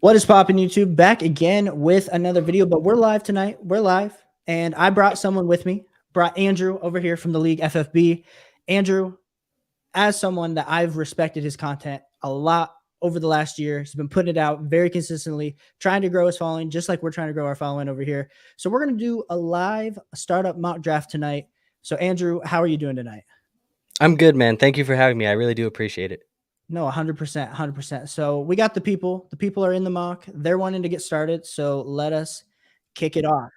What is poppin', YouTube? Back again with another video, but we're live tonight. We're live, and I brought someone with me. Brought Andrew over here from the league FFB. Andrew, as someone that I've respected his content a lot over the last year, he's been putting it out very consistently, trying to grow his following, just like we're trying to grow our following over here. So we're going to do a live startup mock draft tonight. So Andrew, how are you doing tonight? I'm good, man. Thank you for having me. I really do appreciate it. No, 100%, 100%. So we got the people. The people are in the mock. They're wanting to get started. So let us kick it off.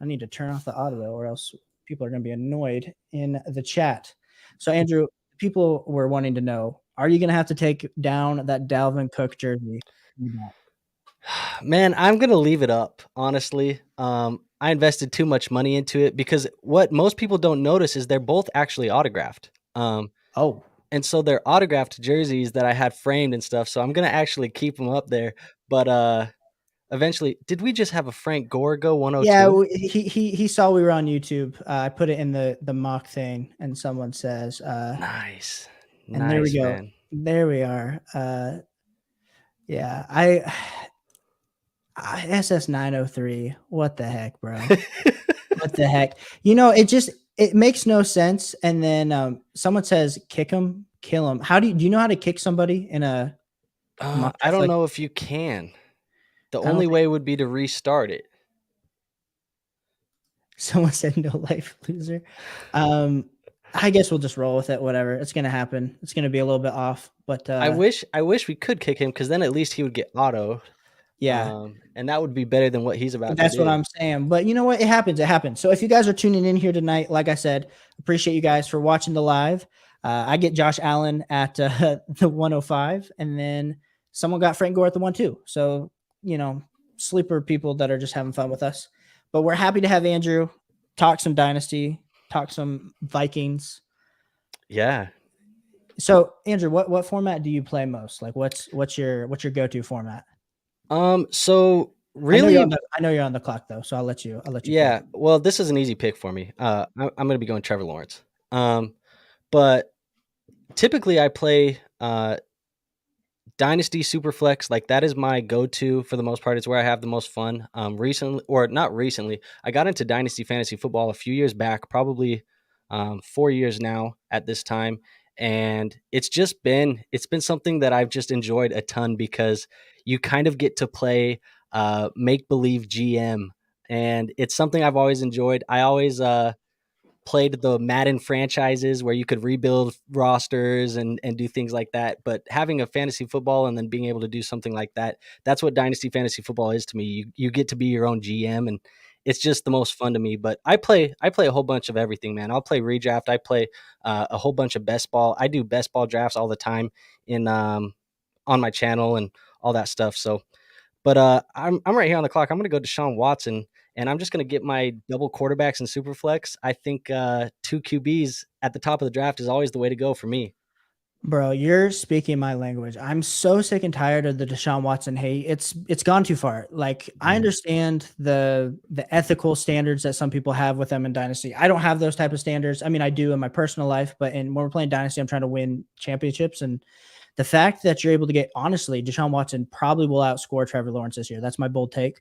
I need to turn off the audio or else people are going to be annoyed in the chat. So Andrew, people were wanting to know, are you going to have to take down that Dalvin Cook jersey? Man, I'm going to leave it up, honestly. I invested too much money into it because what most people don't notice is they're both actually autographed. Oh. And so they're autographed jerseys that I had framed and stuff. So I'm going to actually keep them up there. But eventually, did we just have a Frank Gore go 102? Yeah, he saw we were on YouTube. I put it in the mock thing, and someone says, Nice. and there we Nice, go. man. There we are. Yeah, SS903. What the heck, bro? What the heck? You know, it makes no sense. And then someone says, kick him, kill him. Do you know how to kick somebody in a mock I draft? don't Like, know if you can. The I don't only think way would be to restart it. someone said no life loser. I guess we'll just roll with it. Whatever. It's gonna happen. It's gonna be a little bit off, but I wish we could kick him because then at least he would get auto. yeah. And that would be better than what he's about to That's what do. I'm saying. But you know what? It happens. It happens. So if you guys are tuning in here tonight, like I said, appreciate you guys for watching the live. I get Josh Allen at the 105, and then someone got Frank Gore at the 1-2. So, you know, sleeper people that are just having fun with us. But we're happy to have Andrew talk some Dynasty, talk some Vikings. Yeah. So, Andrew, what format do you play most? Like, what's your go-to format? So I know really, you're on the clock though, so I'll let you yeah. pick. Well, this is an easy pick for me. I'm going to be going Trevor Lawrence. But typically I play Dynasty Superflex. Like that is my go-to for the most part. It's where I have the most fun. Recently, or not recently, I got into Dynasty Fantasy Football a few years back, probably 4 years now at this time. And it's been something that I've just enjoyed a ton because you kind of get to play make believe GM, and it's something I've always enjoyed. I always played the Madden franchises where you could rebuild rosters and do things like that. But having a fantasy football and then being able to do something like that, that's what Dynasty Fantasy Football is to me. You get to be your own GM, and it's just the most fun to me. But I play a whole bunch of everything, man. I'll play redraft. I play a whole bunch of best ball. I do best ball drafts all the time in on my channel and all that stuff. So but I'm right here on the clock. I'm going to go Deshaun Watson, and I'm just going to get my double quarterbacks in Superflex. I think two QBs at the top of the draft is always the way to go for me. Bro, you're speaking my language. I'm so sick and tired of the Deshaun Watson hate. It's gone too far. Like I understand the ethical standards that some people have with them in Dynasty. I don't have those type of standards. I mean, I do in my personal life, but when we're playing Dynasty, I'm trying to win championships. And the fact that you're able to get, honestly, Deshaun Watson probably will outscore Trevor Lawrence this year. That's my bold take.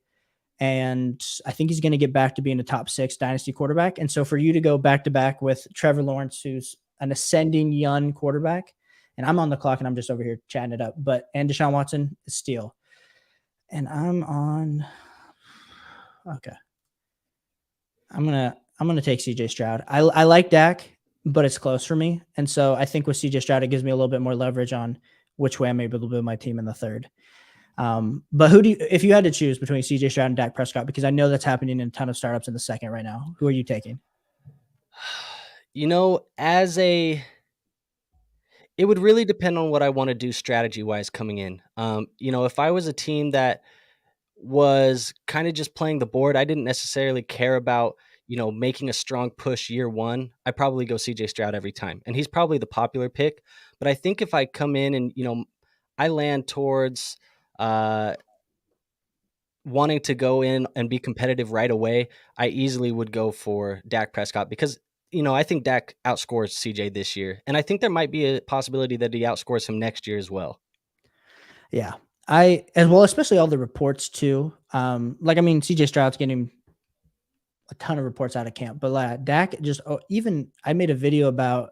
And I think he's going to get back to being a top 6 Dynasty quarterback. And so for you to go back to back with Trevor Lawrence, who's an ascending young quarterback, and I'm on the clock and I'm just over here chatting it up. And Deshaun Watson is steal. And I'm on. Okay. I'm gonna take CJ Stroud. I like Dak, but it's close for me. And so I think with CJ Stroud, it gives me a little bit more leverage on which way I'm able to build my team in the third. But if you had to choose between CJ Stroud and Dak Prescott, because I know that's happening in a ton of startups in the second right now, who are you taking? You know, it would really depend on what I want to do strategy wise coming in. If I was a team that was kind of just playing the board, I didn't necessarily care about, making a strong push year one. I probably go CJ Stroud every time. And he's probably the popular pick. But I think if I come in and, I land towards wanting to go in and be competitive right away, I easily would go for Dak Prescott because, I think Dak outscores CJ this year. And I think there might be a possibility that he outscores him next year as well. Yeah. I as well, especially all the reports too. Like I mean, CJ Stroud's getting a ton of reports out of camp, but Dak just even I made a video about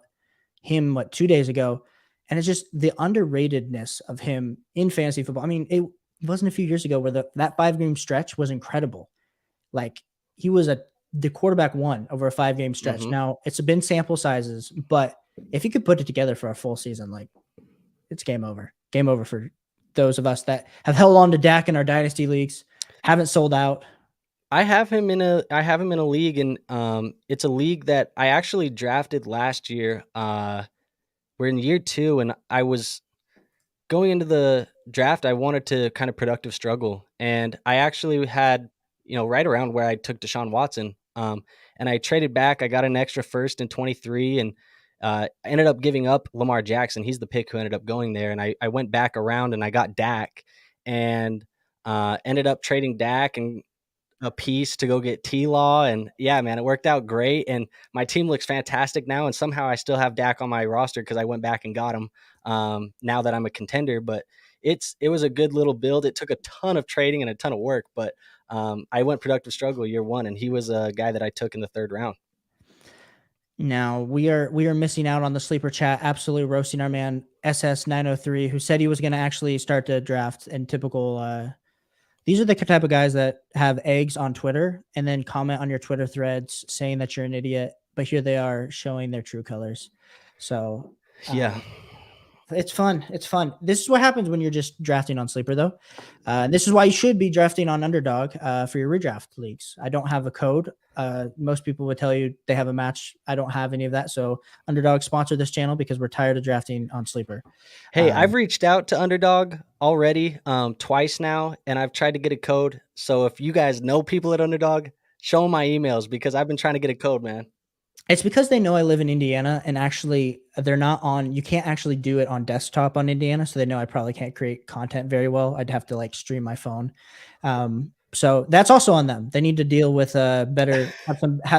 him 2 days ago, and it's just the underratedness of him in fantasy football. I mean, it wasn't a few years ago where that 5 game stretch was incredible. Like he was the quarterback one over a 5 game stretch. Hmm. Now it's been sample sizes, but if he could put it together for a full season, like it's game over. Game over for those of us that have held on to Dak in our dynasty leagues, haven't sold out. I have him in a league, and it's a league that I actually drafted last year. We're in year 2, and I was going into the draft. I wanted to kind of productive struggle, and I actually had, right around where I took Deshaun Watson. And I traded back. I got an extra first in 23, and ended up giving up Lamar Jackson. He's the pick who ended up going there, and I went back around and I got Dak, and ended up trading Dak and a piece to go get T-Law, and yeah, man, it worked out great, and my team looks fantastic now, and somehow I still have Dak on my roster because I went back and got him, now that I'm a contender. But it was a good little build. It took a ton of trading and a ton of work, but I went productive struggle year 1, and he was a guy that I took in the 3rd round. Now we are missing out on the sleeper chat, absolutely roasting our man SS903, who said he was going to actually start the draft. And typical, these are the type of guys that have eggs on Twitter and then comment on your Twitter threads saying that you're an idiot, but here they are showing their true colors. So Yeah. it's fun. It's fun. This is what happens when you're just drafting on Sleeper, though. This is why you should be drafting on Underdog for your redraft leagues. I don't have a code. Most people would tell you they have a match. I don't have any of that. So Underdog sponsored this channel because we're tired of drafting on Sleeper. Hey, I've reached out to Underdog already, twice now, and I've tried to get a code. So if you guys know people at Underdog, show them my emails because I've been trying to get a code, man. It's because they know I live in Indiana, and actually they're not on. You can't actually do it on desktop on Indiana, so they know I probably can't create content very well. I'd have to like stream my phone. So that's also on them. They need to deal with better.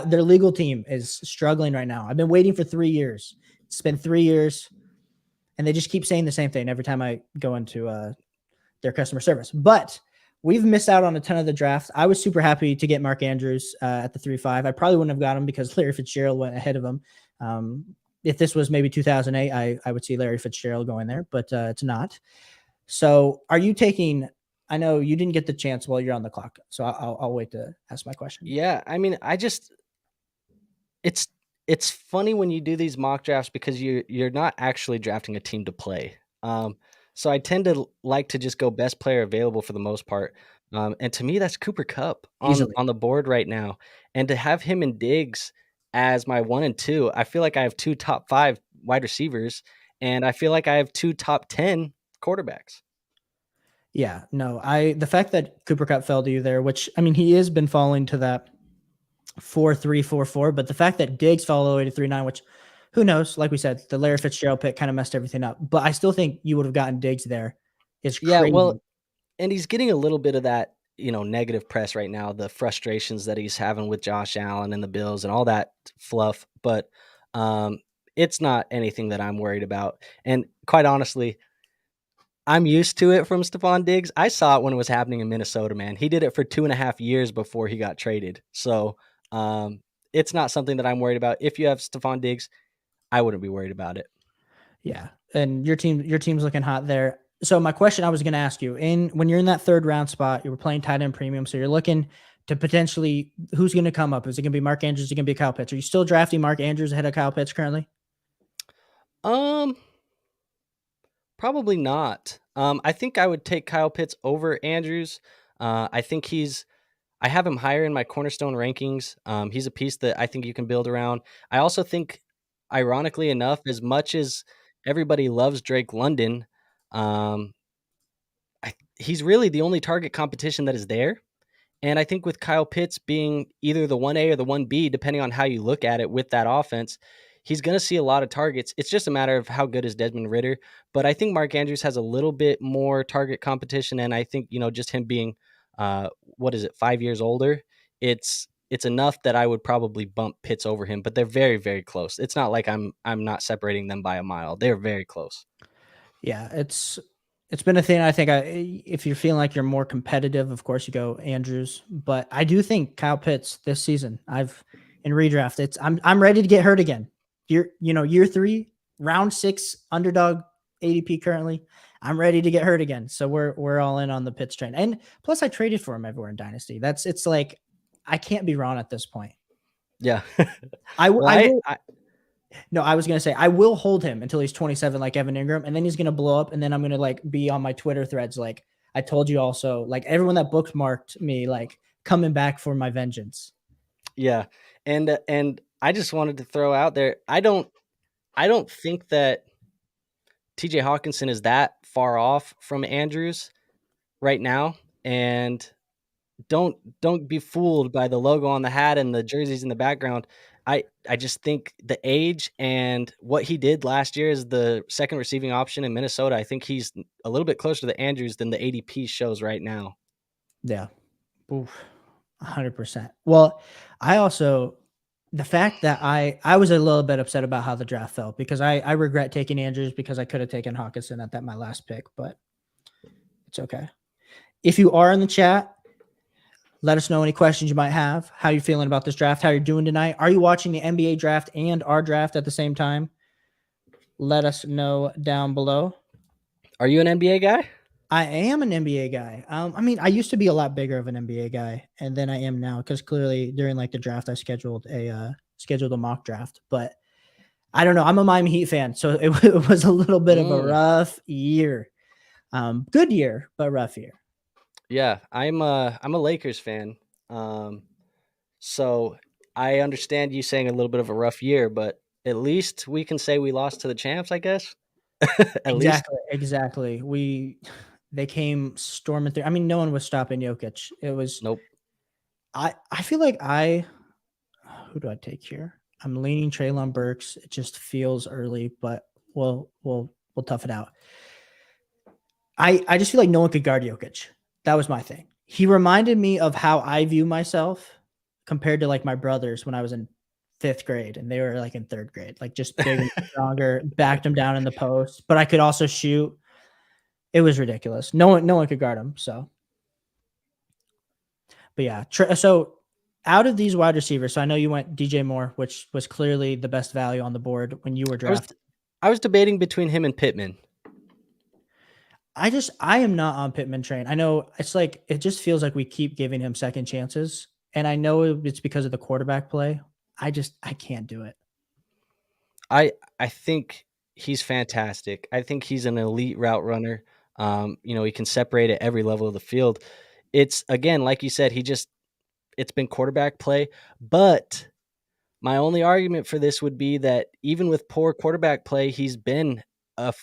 Their legal team is struggling right now. I've been waiting for 3 years. It's been 3 years, and they just keep saying the same thing every time I go into their customer service. But we've missed out on a ton of the draft. I was super happy to get Mark Andrews at the 3-5. I probably wouldn't have got him because Larry Fitzgerald went ahead of him. If this was maybe 2008, I would see Larry Fitzgerald going there, but it's not. So are you taking – I know you didn't get the chance while you're on the clock, so I'll wait to ask my question. Yeah, I mean, it's funny when you do these mock drafts because you're not actually drafting a team to play. So I tend to like to just go best player available for the most part. And to me, that's Cooper Kupp Easily. on the board right now. And to have him and Diggs as my 1 and 2, I feel like I have 2 top 5 wide receivers, and I feel like I have 2 top 10 quarterbacks. Yeah, no, the fact that Cooper Kupp fell to you there, which I mean, he has been falling to that 4-3-4-4, but the fact that Diggs fell all the way to 3-9, which who knows? Like we said, the Larry Fitzgerald pick kind of messed everything up, but I still think you would have gotten Diggs there. It's Yeah, crazy. well, and he's getting a little bit of that, negative press right now, the frustrations that he's having with Josh Allen and the Bills and all that fluff. But it's not anything that I'm worried about. And quite honestly, I'm used to it from Stephon Diggs. I saw it when it was happening in Minnesota, man. He did it for 2.5 years before he got traded. So it's not something that I'm worried about. If you have Stephon Diggs, I wouldn't be worried about it. Yeah, and your team's looking hot there. So my question I was going to ask you, when you're in that 3rd round spot, you were playing tight end premium, so you're looking to potentially who's going to come up? Is it going to be Mark Andrews? Is it going to be Kyle Pitts? Are you still drafting Mark Andrews ahead of Kyle Pitts currently? Um, Probably not. I think I would take Kyle Pitts over Andrews. I think I have him higher in my cornerstone rankings. He's a piece that I think you can build around. I also think, ironically enough, as much as everybody loves Drake London, um, he's really the only target competition that is there. And I think with Kyle Pitts being either the 1A or the 1B, depending on how you look at it with that offense, he's going to see a lot of targets. It's just a matter of how good is Desmond Ritter. But I think Mark Andrews has a little bit more target competition. And I think, just him being, 5 years older, it's enough that I would probably bump Pitts over him. But they're very, very close. It's not like I'm not separating them by a mile. They're very close. Yeah, It's been a thing. I think if you're feeling like you're more competitive, of course you go Andrews. But I do think Kyle Pitts this season, in redraft, I'm ready to get hurt again. Year 3, round 6, underdog ADP currently. I'm ready to get hurt again. So we're all in on the Pitts train. And plus I traded for him everywhere in Dynasty. It's like I can't be wrong at this point. Yeah. I Well, will. No, I was going to say I will hold him until he's 27 like Evan Ingram, and then he's going to blow up, and then I'm going to like be on my Twitter threads like I told you also, like everyone that bookmarked me like coming back for my vengeance. Yeah. And I just wanted to throw out there, I don't think that TJ Hawkinson is that far off from Andrews right now, and don't be fooled by the logo on the hat and the jerseys in the background. I just think the age and what he did last year as the second receiving option in Minnesota, I think he's a little bit closer to Andrews than the ADP shows right now. Yeah. Oof, 100%. Well, I also the fact that I was a little bit upset about how the draft fell because I regret taking Andrews because I could have taken Hawkinson at my last pick, but it's okay. If you are in the chat, let us know any questions you might have. How you feeling about this draft? How you're doing tonight? Are you watching the NBA draft and our draft at the same time? Let us know down below. Are you an NBA guy? I am an NBA guy. I mean, I used to be a lot bigger of an NBA guy, and then I am now because clearly during like the draft, I scheduled a mock draft. But I don't know. I'm a Miami Heat fan, so it was a little bit of a rough year. Good year, but rough year. Yeah, I'm a Lakers fan. So I understand you saying a little bit of a rough year, but at least we can say we lost to the champs, I guess. At least. Exactly. They came storming through. I mean, no one was stopping Jokic. It was Nope. I feel like who do I take here? I'm leaning Treylon Burks. It just feels early, but we'll tough it out. I just feel like no one could guard Jokic. That was my thing. He reminded me of how I view myself compared to like my brothers when I was in 5th grade and they were like in 3rd grade, like just big and stronger, backed him down in the post, but I could also shoot. It was ridiculous. No one could guard him. So, but yeah. So out of these wide receivers, so I know you went DJ Moore, which was clearly the best value on the board when you were drafted. I was debating between him and Pittman. I am not on Pittman train. I know it's like, it just feels like we keep giving him second chances. And I know it's because of the quarterback play. I can't do it. I think he's fantastic. I think he's an elite route runner. He can separate at every level of the field. It's, again, like you said, it's been quarterback play. But my only argument for this would be that even with poor quarterback play, he's been a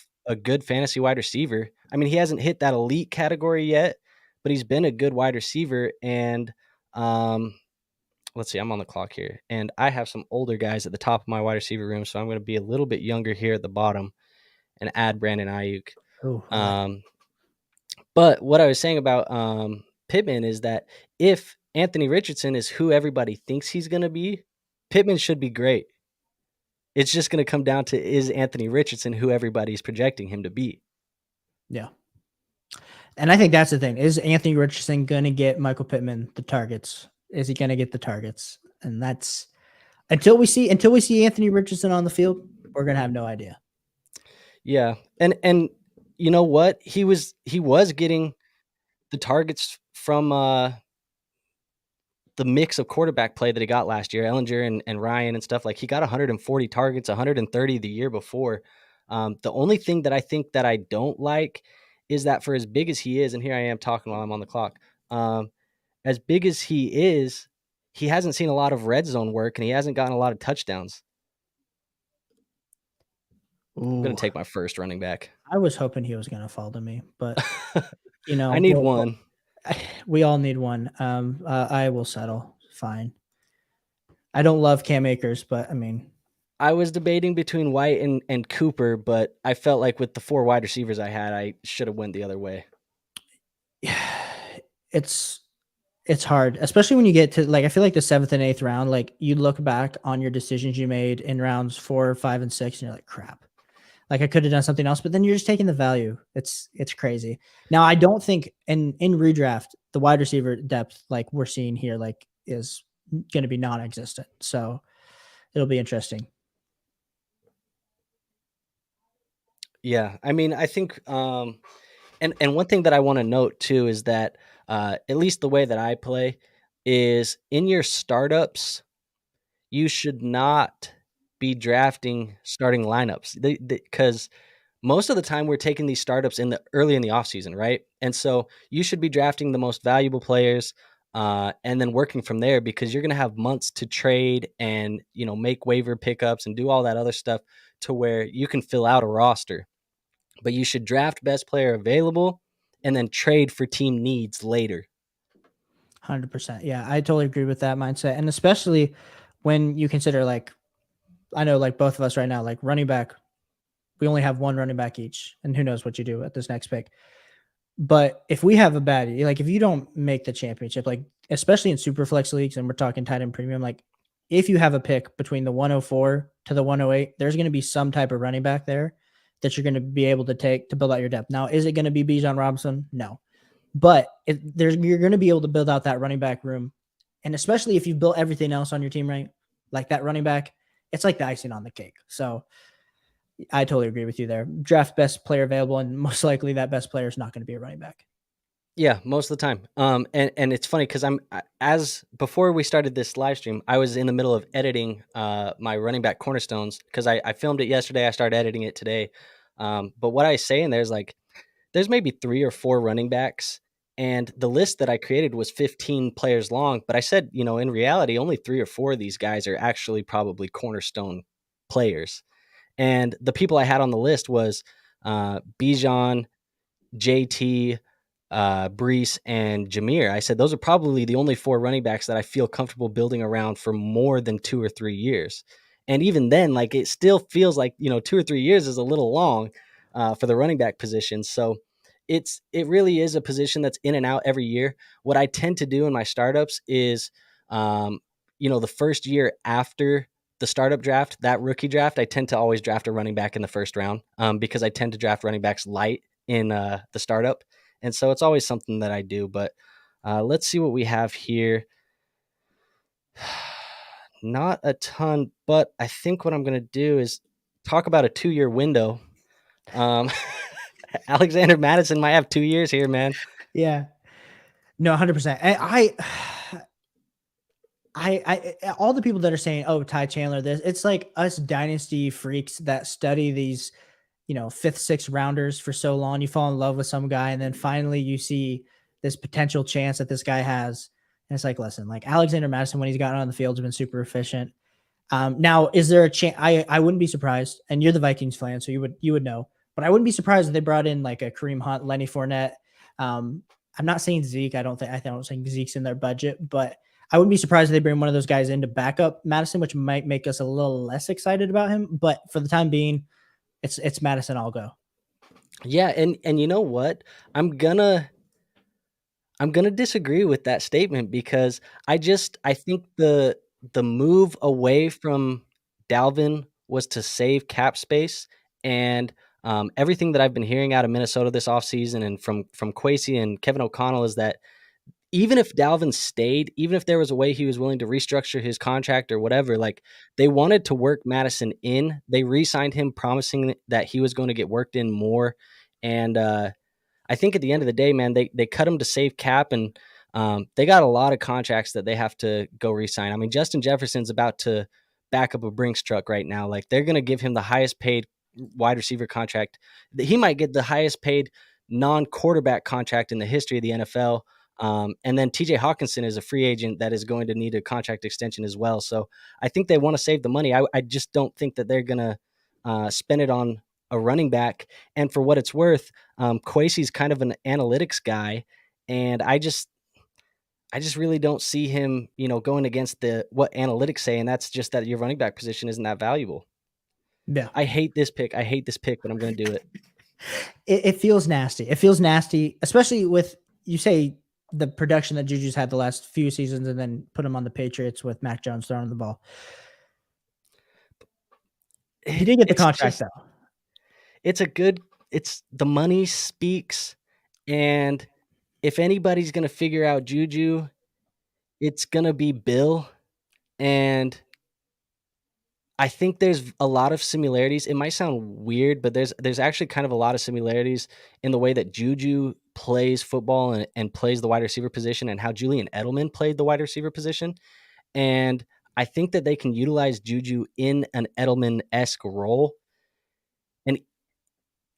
good fantasy wide receiver. I mean, he hasn't hit that elite category yet, but he's been a good wide receiver. And let's see, I'm on the clock here, and I have some older guys at the top of my wide receiver room, so I'm going to be a little bit younger here at the bottom and add Brandon Ayuk. But what I was saying about Pittman is that if Anthony Richardson is who everybody thinks he's going to be, Pittman should be great. It's just going to come down to, is Anthony Richardson who everybody's projecting him to be? Yeah. And I think that's the thing. Is Anthony Richardson going to get Michael Pittman the targets? Is he going to get the targets? And that's until we see Anthony Richardson on the field, we're going to have no idea. Yeah. And you know what? He was getting the targets from the mix of quarterback play that he got last year, Ellinger and Ryan and stuff. Like, he got 140 targets, 130 the year before. The only thing that I think that I don't like is that for as big as he is, and here I am talking while I'm on the clock, as big as he is, he hasn't seen a lot of red zone work and he hasn't gotten a lot of touchdowns. I'm going to take my first running back. I was hoping he was going to fall to me, but I need one. We all need one. I will settle. Fine. I don't love Cam Akers, but I mean, I was debating between White and Cooper, but I felt like with the 4 wide receivers I had, I should have went the other way. It's hard, especially when you get to like, I feel like the 7th and 8th round, like you look back on your decisions you made in rounds 4, 5, and 6, and you're like, crap. Like I could have done something else, but then you're just taking the value. It's crazy. Now I don't think in redraft the wide receiver depth like we're seeing here like is going to be non-existent. So it'll be interesting. Yeah, I mean, I think, and one thing that I want to note too is that at least the way that I play is in your startups, you should not be drafting starting lineups because most of the time we're taking these startups in the early in the offseason, right? And so you should be drafting the most valuable players and then working from there because you're going to have months to trade and make waiver pickups and do all that other stuff to where you can fill out a roster. But you should draft best player available and then trade for team needs later. 100%. Yeah, I totally agree with that mindset. And especially when you consider like I know like both of us right now, like running back, we only have one running back each, and who knows what you do at this next pick. But if we have a bad, like if you don't make the championship, like especially in super flex leagues, and we're talking tight end premium, like if you have a pick between the 104 to the 108, there's going to be some type of running back there that you're going to be able to take to build out your depth. Now, is it going to be Bijan Robinson? No, but you're going to be able to build out that running back room, and especially if you've built everything else on your team right, like that running back, it's like the icing on the cake. So I totally agree with you there. Draft best player available, and most likely that best player is not going to be a running back. Yeah, most of the time. And it's funny because as before we started this live stream, I was in the middle of editing my running back cornerstones because I filmed it yesterday. I started editing it today. But what I say in there is like, there's maybe 3 or 4 running backs, and the list that I created was 15 players long. But I said, in reality, only 3 or 4 of these guys are actually probably cornerstone players. And the people I had on the list was Bijan, JT, Brees, and Jameer. I said those are probably the only 4 running backs that I feel comfortable building around for more than 2 or 3 years. And even then, like it still feels like 2 or 3 years is a little long for the running back position. So it really is a position that's in and out every year. What I tend to do in my startups is, the first year after the startup draft, that rookie draft, I tend to always draft a running back in the first round because I tend to draft running backs light in the startup. And so it's always something that I do. But let's see what we have here. Not a ton, but I think what I'm going to do is talk about a 2-year window. Alexander Madison might have 2 years here, man. Yeah, no, 100%. I all the people that are saying, "Oh, Ty Chandler," this it's like us dynasty freaks that study these, 5th, 6th rounders for so long. You fall in love with some guy, and then finally you see this potential chance that this guy has, and it's like, listen, like Alexander Madison when he's gotten on the field has been super efficient. Now, is there a chance? I wouldn't be surprised, and you're the Vikings fan, so you would know. But I wouldn't be surprised if they brought in like a Kareem Hunt, Lenny Fournette. I'm not saying Zeke. I don't think Zeke's in their budget, but I wouldn't be surprised if they bring one of those guys in to back up Madison, which might make us a little less excited about him. But for the time being, it's Madison. I'll go. Yeah, and you know what? I'm gonna disagree with that statement because I think the move away from Dalvin was to save cap space, and everything that I've been hearing out of Minnesota this offseason and from Kwesi and Kevin O'Connell is that even if Dalvin stayed, even if there was a way he was willing to restructure his contract or whatever, like they wanted to work Madison in. They re-signed him, promising that he was going to get worked in more, and I think at the end of the day, man, they cut him to save cap, and they got a lot of contracts that they have to go re-sign. I mean, Justin Jefferson's about to back up a Brinks truck right now. Like they're going to give him the highest paid wide receiver contract. He might get the highest paid non-quarterback contract in the history of the NFL. And then TJ Hawkinson is a free agent that is going to need a contract extension as well. So I think they want to save the money. I just don't think that they're going to spend it on a running back. And for what it's worth, Kwesi's kind of an analytics guy, and I just really don't see him, going against what analytics say, and that's just that your running back position isn't that valuable. Yeah, I hate this pick, but I'm going to do it. it feels nasty. It feels nasty, especially with you say the production that Juju's had the last few seasons, and then put him on the Patriots with Mac Jones throwing the ball. He did get the It's contract just, though. it's a good. It's the money speaks, and if anybody's gonna figure out Juju, it's gonna be Bill, and I think there's a lot of similarities. It might sound weird, but there's actually kind of a lot of similarities in the way that Juju plays football and plays the wide receiver position and how Julian Edelman played the wide receiver position. And I think that they can utilize Juju in an Edelman-esque role. And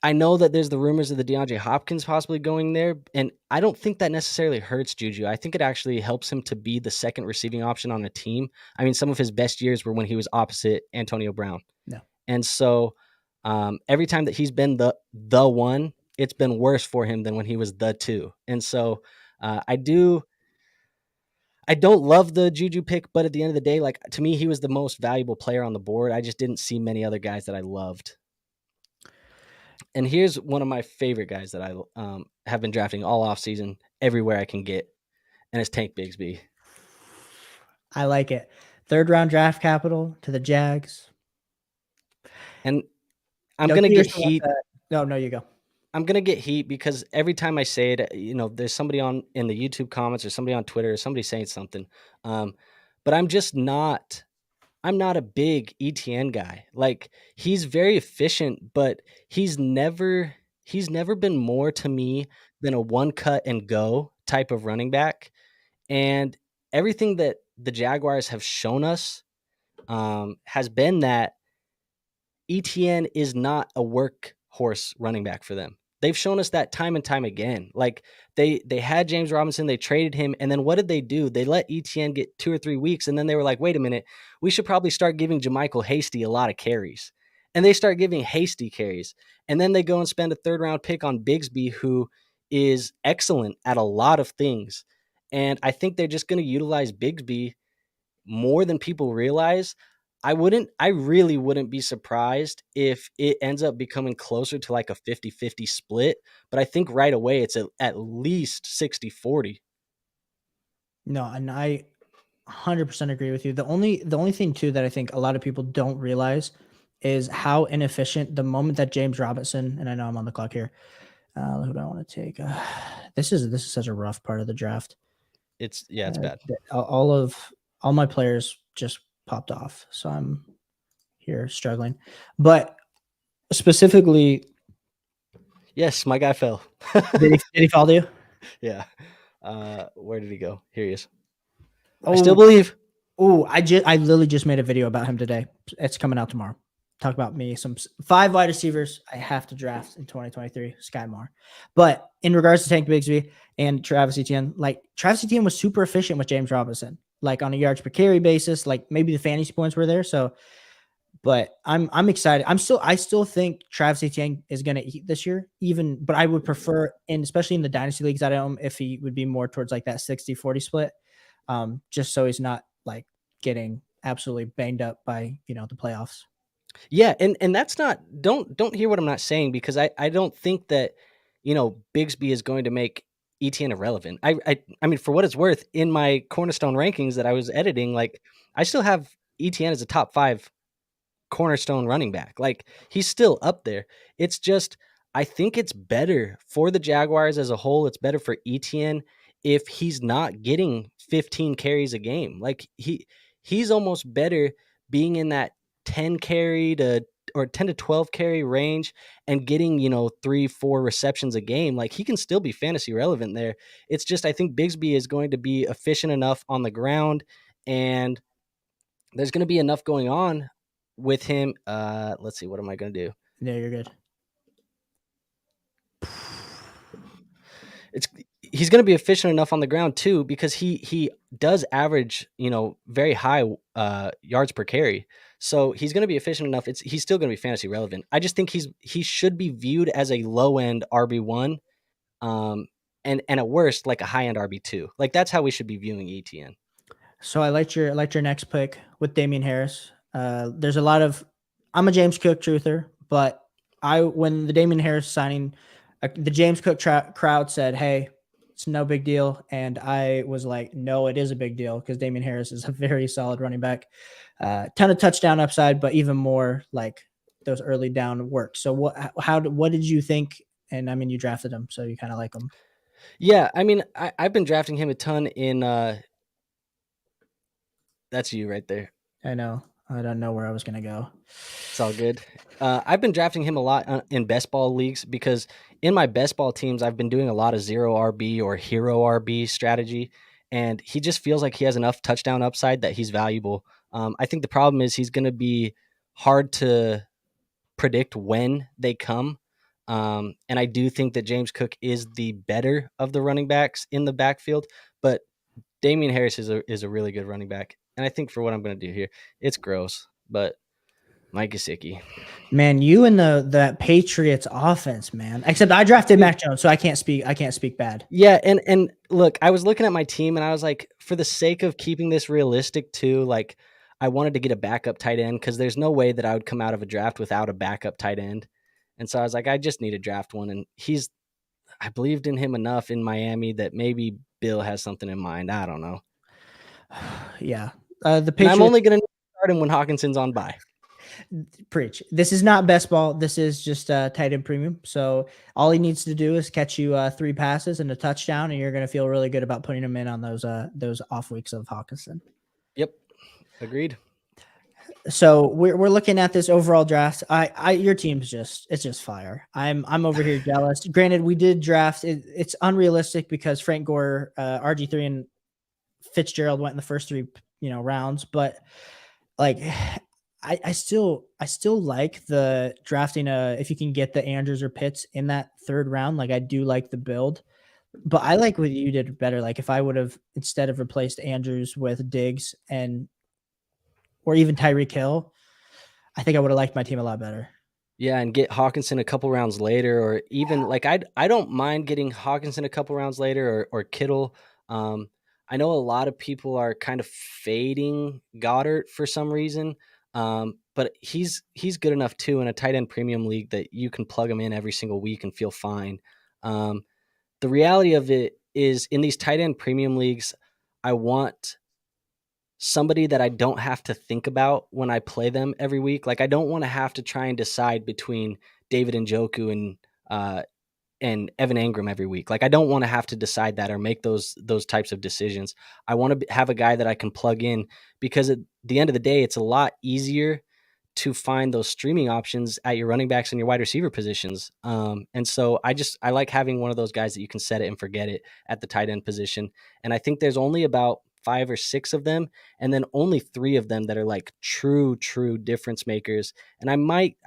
I know that there's the rumors of the DeAndre Hopkins possibly going there, and I don't think that necessarily hurts Juju. I think it actually helps him to be the second receiving option on a team. I mean, some of his best years were when he was opposite Antonio Brown. No. And so every time that he's been the one, it's been worse for him than when he was the two. And so I don't love the Juju pick, but at the end of the day, like to me, he was the most valuable player on the board. I just didn't see many other guys that I loved. And here's one of my favorite guys that I have been drafting all offseason everywhere I can get, and it's Tank Bigsby. I like it. 3rd round draft capital to the Jags. And I'm going to get heat. No, you go. I'm going to get heat because every time I say it, there's somebody in the YouTube comments or somebody on Twitter or somebody saying something. But I'm not a big ETN guy. Like he's very efficient, but he's never been more to me than a one cut and go type of running back. And everything that the Jaguars have shown us has been that ETN is not a workhorse running back for them. They've shown us that time and time again. Like they had James Robinson, they traded him, and then what did they do? They let ETN get 2 or 3 weeks, and then they were like, wait a minute, we should probably start giving JaMychal Hasty a lot of carries. And they start giving Hasty carries. And then they go and spend a 3rd round pick on Bigsby, who is excellent at a lot of things. And I think they're just going to utilize Bigsby more than people realize. I really wouldn't be surprised if it ends up becoming closer to like a 50-50 split, but I think right away it's at least 60-40. No, and I 100% agree with you. The only thing too that I think a lot of people don't realize is how inefficient the moment that James Robinson, and I know I'm on the clock here. Who do I want to take? This is such a rough part of the draft. It's bad. All my players just popped off, so I'm here struggling. But specifically, yes, my guy fell. did he fall you? Yeah. Where did he go? Here he is. I still believe. Oh, I literally just made a video about him today. It's coming out tomorrow. Talk about me. Some 5 wide receivers I have to draft in 2023. Sky Moore. But in regards to Tank Bigsby and Travis Etienne, like Travis Etienne was super efficient with James Robinson, like on a yards per carry basis. Like maybe the fantasy points were there. So, but I'm excited. I still think Travis Etienne is going to eat this year, but I would prefer, and especially in the dynasty leagues that I own, if he would be more towards like that 60-40 split, just so he's not like getting absolutely banged up by, the playoffs. Yeah, and that's not don't hear what I'm not saying, because I don't think that Bigsby is going to make ETN irrelevant. I mean, for what it's worth, in my cornerstone rankings that I was editing, like I still have ETN as a top 5 cornerstone running back. Like he's still up there. It's just I think it's better for the Jaguars as a whole. It's better for ETN if he's not getting 15 carries a game. Like he's almost better being in that 10 carry or 10 to 12 carry range and getting 3-4 receptions a game. Like he can still be fantasy relevant there. It's just I think Bigsby is going to be efficient enough on the ground, and there's going to be enough going on with him. Let's see, what am I going to do? Yeah, you're good. He's going to be efficient enough on the ground too, because he does average very high yards per carry. So he's going to be efficient enough. He's still going to be fantasy relevant. I just think he should be viewed as a low end RB1, and at worst like a high end RB2. Like that's how we should be viewing ETN. So I liked your next pick with Damian Harris. There's a lot of, I'm a James Cook truther, but when the Damian Harris signing, the James Cook crowd said, hey, it's no big deal. And I was like, no, it is a big deal, because Damian Harris is a very solid running back. Ton of touchdown upside, but even more like those early down work. So what did you think? And I mean, you drafted him, so you kind of like him. Yeah, I mean, I've been drafting him a ton in. That's you right there. I know. I don't know where I was gonna go. It's all good. I've been drafting him a lot in best ball leagues because in my best ball teams, I've been doing a lot of zero RB or hero RB strategy, and he just feels like he has enough touchdown upside that he's valuable. I think the problem is he's going to be hard to predict when they come. And I do think that James Cook is the better of the running backs in the backfield, but Damian Harris is a really good running back. And I think for what I'm going to do here, it's gross, but Mike Gesicki. Man, you and that Patriots offense, man. Except I drafted Dude, Mac Jones, so I can't speak bad. yeah, and look, I was looking at my team and I was like, for the sake of keeping this realistic too, like I wanted to get a backup tight end because there's no way that I would come out of a draft without a backup tight end. And so I was like, I just need to draft one. And I believed in him enough in Miami that maybe Bill has something in mind. I don't know. Yeah. The And I'm Patriots only going to start him when Hawkinson's on bye. preach. This is not best ball. This is just tight end premium. So all he needs to do is catch you 3 passes and a touchdown, and you're going to feel really good about putting him in on those off weeks of Hawkinson. Yep. Agreed. So we're looking at this overall draft. Your team's it's just fire. I'm over here jealous. Granted, we did draft. It's unrealistic because Frank Gore, RG3, and Fitzgerald went in the first 3 rounds, but like I still like the drafting if you can get the Andrews or Pitts in that 3rd round. Like I do like the build, but I like what you did better. Like if I would have, instead of replaced Andrews with Diggs or even Tyreek Hill, I think I would have liked my team a lot better. Yeah, and get Hawkinson a couple rounds later, or even like I don't mind getting Hawkinson a couple rounds later, or Kittle. I know a lot of people are kind of fading Goddard for some reason, but he's good enough too in a tight end premium league that you can plug him in every single week and feel fine. The reality of it is, in these tight end premium leagues, I want somebody that I don't have to think about when I play them every week. Like I don't want to have to try and decide between David Njoku and Evan Engram every week. Like I don't want to have to decide that or make those types of decisions. I want to have a guy that I can plug in, because at the end of the day, it's a lot easier to find those streaming options at your running backs and your wide receiver positions. And so I like having one of those guys that you can set it and forget it at the tight end position. And I think there's only about 5 or 6 of them, and then only 3 of them that are like true difference makers. And I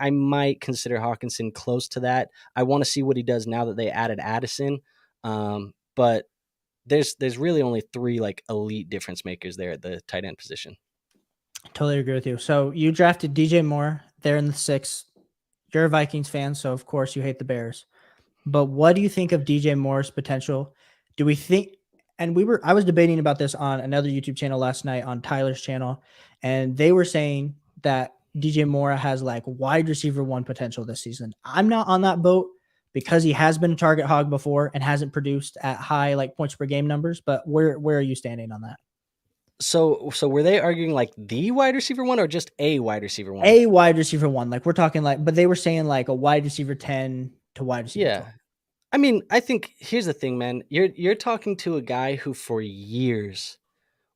might consider Hawkinson close to that. I want to see what he does now that they added Addison. But there's really only 3 like elite difference makers there at the tight end position. Totally agree with you. So you drafted DJ Moore there in the 6th. You're a Vikings fan, so of course you hate the Bears. But what do you think of DJ Moore's potential? Do we think, and I was debating about this on another YouTube channel last night, on Tyler's channel, and they were saying that DJ Moore has like wide receiver 1 potential this season. I'm not on that boat because he has been a target hog before and hasn't produced at high like points per game numbers. But where are you standing on that? So were they arguing like the wide receiver 1 or just a wide receiver 1? A wide receiver 1. Like we're talking like, but they were saying like a wide receiver 10 to wide receiver Yeah. 12. I mean, I think here's the thing, man. You're talking to a guy who for years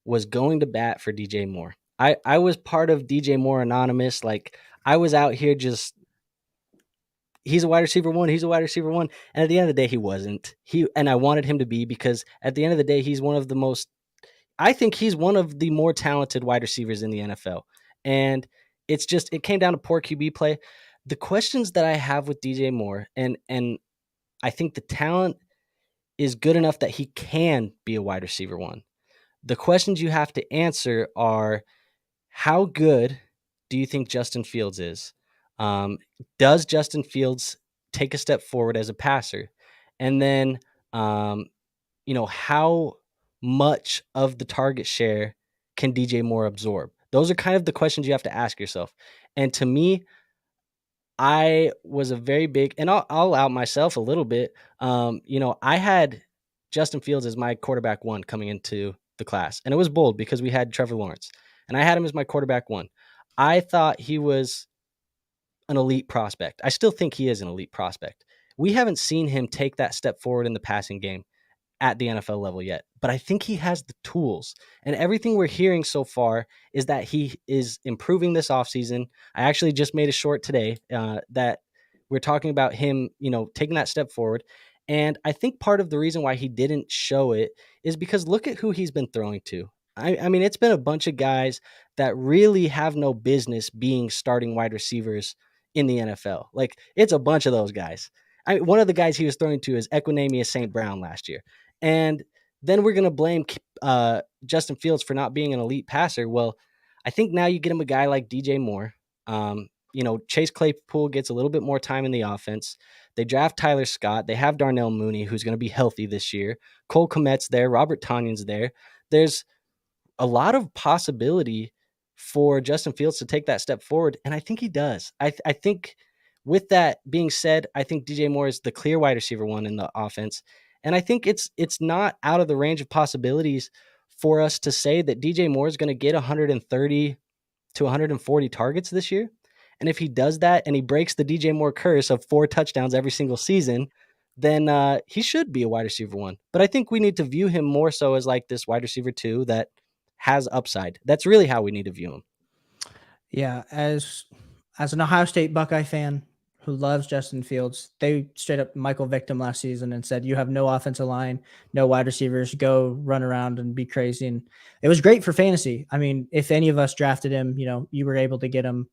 was going to bat for DJ Moore. I was part of DJ Moore Anonymous. Like I was out here just, he's a wide receiver 1, he's a wide receiver 1. And at the end of the day, he wasn't. And I wanted him to be, because at the end of the day, I think he's one of the more talented wide receivers in the NFL. And it came down to poor QB play. The questions that I have with DJ Moore, and I think the talent is good enough that he can be a wide receiver 1. The questions you have to answer are, how good do you think Justin Fields is? Does Justin Fields take a step forward as a passer? And then, how much of the target share can DJ Moore absorb? Those are kind of the questions you have to ask yourself. And to me, I was a very big, and I'll out myself a little bit. I had Justin Fields as my quarterback 1 coming into the class, and it was bold because we had Trevor Lawrence, and I had him as my quarterback 1. I thought he was an elite prospect. I still think he is an elite prospect. We haven't seen him take that step forward in the passing game at the NFL level yet, but I think he has the tools. And everything we're hearing so far is that he is improving this offseason. I actually just made a short today that we're talking about him, taking that step forward. And I think part of the reason why he didn't show it is because look at who he's been throwing to. I mean, it's been a bunch of guys that really have no business being starting wide receivers in the NFL. Like, it's a bunch of those guys. One of the guys he was throwing to is Equinemius St. Brown last year. And then we're going to blame Justin Fields for not being an elite passer. Well, I think now you get him a guy like DJ Moore. Chase Claypool gets a little bit more time in the offense. They draft Tyler Scott. They have Darnell Mooney, who's going to be healthy this year. Cole Kmet's there. Robert Tonyan's there. There's a lot of possibility for Justin Fields to take that step forward, and I think he does. I think with that being said, I think DJ Moore is the clear wide receiver one in the offense, and I think it's not out of the range of possibilities for us to say that DJ Moore is going to get 130 to 140 targets this year. And if he does that and he breaks the DJ Moore curse of 4 touchdowns every single season, then he should be a wide receiver one. But I think we need to view him more so as like this wide receiver two that has upside. That's really how we need to view him. Yeah, as an Ohio State Buckeye fan who loves Justin Fields, they straight up Michael Vicked him last season and said, "You have no offensive line, no wide receivers. Go run around and be crazy." And it was great for fantasy. I mean, if any of us drafted him, you were able to get him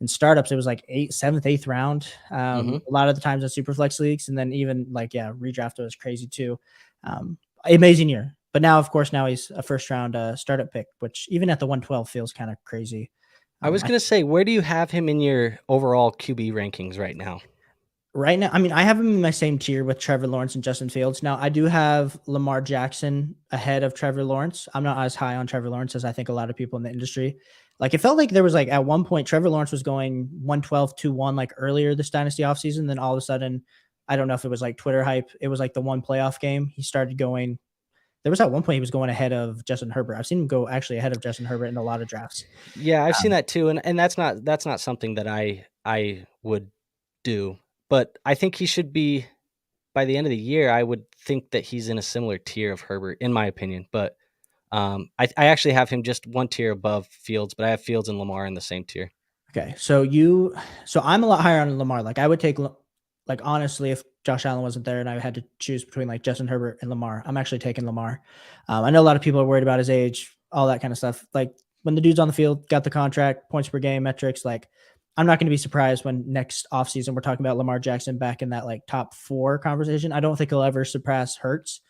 in startups. It was like 7th, 8th round. A lot of the times in super flex leagues, and then even redraft was crazy too. Amazing year. But now, of course, he's a first round startup pick, which even at the 112 feels kind of crazy. I was going to say, where do you have him in your overall QB rankings right now? Right now, I mean, I have him in my same tier with Trevor Lawrence and Justin Fields. Now, I do have Lamar Jackson ahead of Trevor Lawrence. I'm not as high on Trevor Lawrence as I think a lot of people in the industry. Like, it felt like there was at one point, Trevor Lawrence was going 112, 2-1, like earlier this Dynasty offseason. Then all of a sudden, I don't know if it was like Twitter hype. It was like the one playoff game. He started going. There was at one point he was going ahead of Justin Herbert. I've seen him go actually ahead of Justin Herbert in a lot of drafts. Yeah, I've seen that too, and that's not something that I would do. But I think he should be, by the end of the year, I would think that he's in a similar tier of Herbert, in my opinion. But I actually have him just one tier above Fields, but I have Fields and Lamar in the same tier. Okay, so I'm a lot higher on Lamar. Like, I would take, like, honestly, if Josh Allen wasn't there and I had to choose between like Justin Herbert and Lamar, I'm actually taking Lamar. I know a lot of people are worried about his age, all that kind of stuff. Like, when the dude's on the field, got the contract, points per game, metrics, like, I'm not going to be surprised when next offseason we're talking about Lamar Jackson back in that like top 4 conversation. I don't think he'll ever surpass Hurts,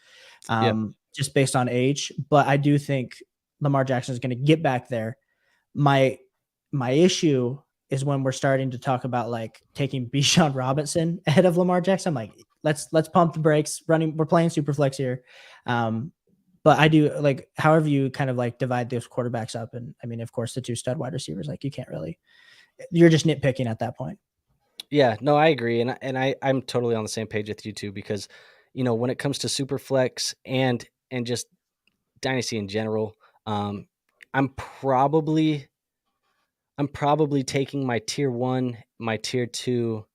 just based on age, but I do think Lamar Jackson is going to get back there. My issue is when we're starting to talk about like taking Bijan Robinson ahead of Lamar Jackson. I'm like, let's pump the brakes. We're playing super flex here. But I do like, however you kind of like divide those quarterbacks up. And I mean, of course, the 2 stud wide receivers, like, you can't really, you're just nitpicking at that point. Yeah, no, I agree. And I'm totally on the same page with you too, because, when it comes to super flex and just Dynasty in general, I'm probably taking my tier 1, my tier 2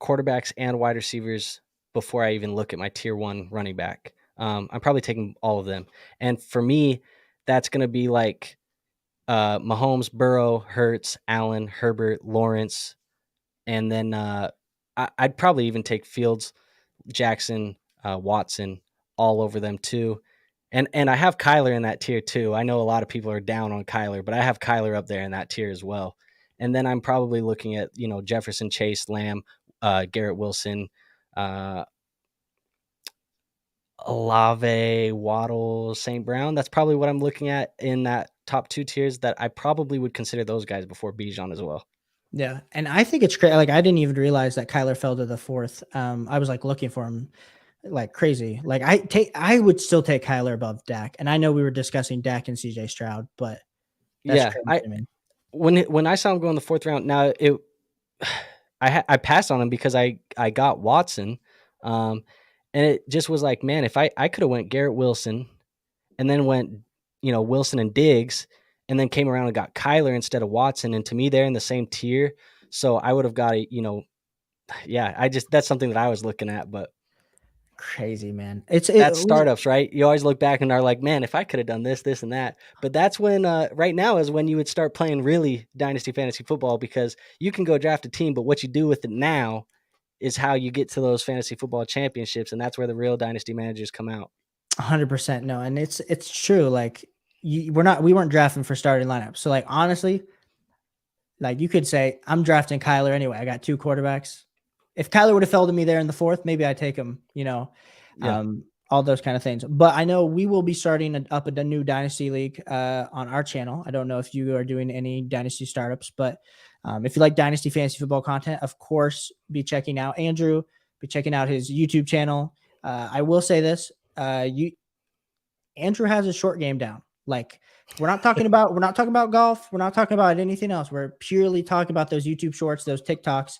quarterbacks and wide receivers before I even look at my tier 1 running back. I'm probably taking all of them. And for me, that's going to be like Mahomes, Burrow, Hurts, Allen, Herbert, Lawrence. And then I'd probably even take Fields, Jackson, Watson, all over them too. And I have Kyler in that tier too. I know a lot of people are down on Kyler, but I have Kyler up there in that tier as well. And then I'm probably looking at, Jefferson, Chase, Lamb, Garrett Wilson, Olave, Waddle, St. Brown. That's probably what I'm looking at in that top 2 tiers, that I probably would consider those guys before Bijan as well. Yeah. And I think it's crazy. Like, I didn't even realize that Kyler fell to the 4th. I was like looking for him like crazy. Like, I would still take Kyler above Dak. And I know we were discussing Dak and CJ Stroud, but that's crazy to me. When I saw him go in the 4th round, now I passed on him because I got Watson. And it just was like, man, if I could have went Garrett Wilson and then went, Wilson and Diggs, and then came around and got Kyler instead of Watson. And to me, they're in the same tier. So I would have got yeah, that's something that I was looking at. But Crazy, man. that's startups, right? You always look back and are like, man, if I could have done this, this, and that. But that's when right now is when you would start playing really dynasty fantasy football, because you can go draft a team, but what you do with it now is how you get to those fantasy football championships, and that's where the real dynasty managers come out. 100% no, and it's true. Like we weren't drafting for starting lineups. So like honestly, like you could say I'm drafting Kyler anyway. I got 2 quarterbacks. If Kyler would have fell to me there in the 4th, maybe I'd take him. Yeah. All those kind of things. But I know we will be starting up a new dynasty league on our channel. I don't know if you are doing any dynasty startups, but if you like dynasty fantasy football content, of course, be checking out Andrew. Be checking out his YouTube channel. I will say this: Andrew has a short game down. Like we're not talking about golf. We're not talking about anything else. We're purely talking about those YouTube shorts, those TikToks.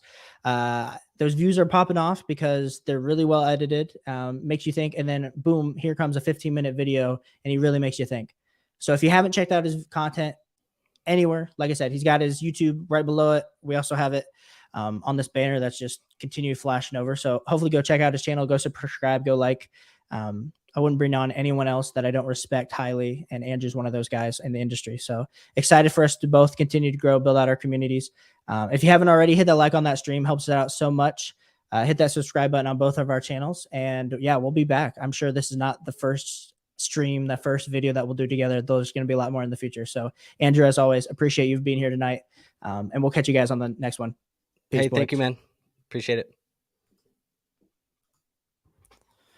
Those views are popping off because they're really well edited. Makes you think, and then boom, here comes a 15-minute video, and he really makes you think. So if you haven't checked out his content anywhere, like I said, he's got his YouTube right below it. We also have it on this banner that's just continued flashing over. So hopefully go check out his channel, go subscribe, go like. I wouldn't bring on anyone else that I don't respect highly, and Andrew's one of those guys in the industry. So excited for us to both continue to grow, build out our communities. If you haven't already, hit that like on that stream, helps it out so much. Hit that subscribe button on both of our channels, and yeah, we'll be back. I'm sure this is not the first stream, the first video that we'll do together. There's going to be a lot more in the future. So Andrew, as always, appreciate you being here tonight, and we'll catch you guys on the next one. Peace, hey, boys. Thank you, man. Appreciate it.